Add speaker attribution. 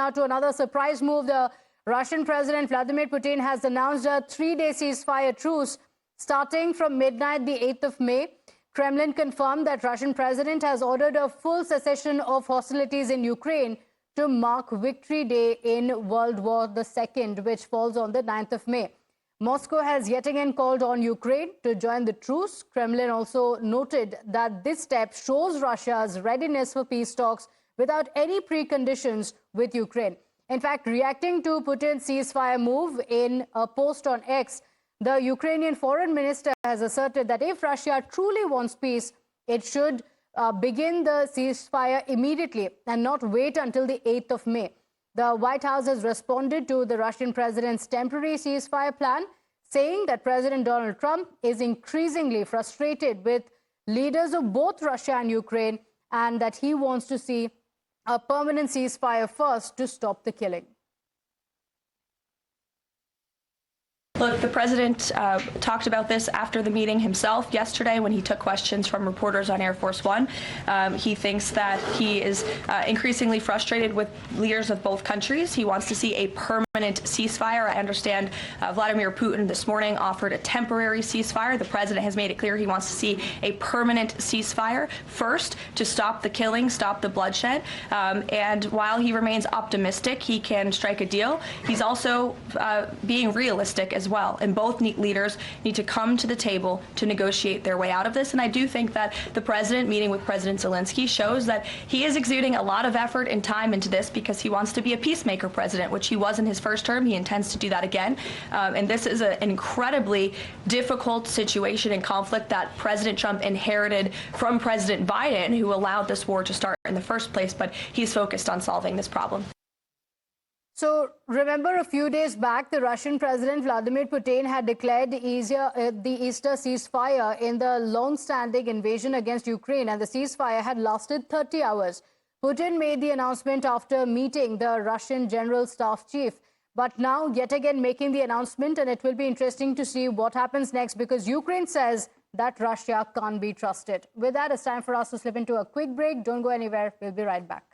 Speaker 1: now to another surprise move. The Russian President Vladimir Putin has announced a 3-day ceasefire truce starting from midnight the 8th of May. Kremlin confirmed that Russian President has ordered a full cessation of hostilities in Ukraine to mark Victory Day in World War II, which falls on the 9th of May. Moscow has yet again called on Ukraine to join the truce. Kremlin also noted that this step shows Russia's readiness for peace talks without any preconditions with Ukraine. In fact, reacting to Putin's ceasefire move in a post on X, the Ukrainian foreign minister has asserted that if Russia truly wants peace, it should begin the ceasefire immediately and not wait until the 8th of May. The White House has responded to the Russian president's temporary ceasefire plan, saying that President Donald Trump is increasingly frustrated with leaders of both Russia and Ukraine, and that he wants to see a permanent ceasefire first to stop the killing.
Speaker 2: Look, the president talked about this after the meeting himself yesterday when he took questions from reporters on Air Force One. He thinks that he is increasingly frustrated with leaders of both countries. He wants to see a permanent ceasefire. I understand Vladimir Putin this morning offered a temporary ceasefire. The president has made it clear he wants to see a permanent ceasefire first to stop the killing, stop the bloodshed. And while he remains optimistic he can strike a deal, he's also being realistic as well. And both leaders need to come to the table to negotiate their way out of this. And I do think that the president meeting with President Zelenskyy shows that he is exuding a lot of effort and time into this because he wants to be a peacemaker president, which he was in his first term. He intends to do that again. And this is an incredibly difficult situation and conflict that President Trump inherited from President Biden, who allowed this war to start in the first place. But he's focused on solving this problem.
Speaker 1: So remember, a few days back, the Russian President Vladimir Putin had declared the Easter ceasefire in the long-standing invasion against Ukraine, and the ceasefire had lasted 30 hours. Putin made the announcement after meeting the Russian General Staff Chief, but now yet again making the announcement, and it will be interesting to see what happens next because Ukraine says that Russia can't be trusted. With that, it's time for us to slip into a quick break. Don't go anywhere. We'll be right back.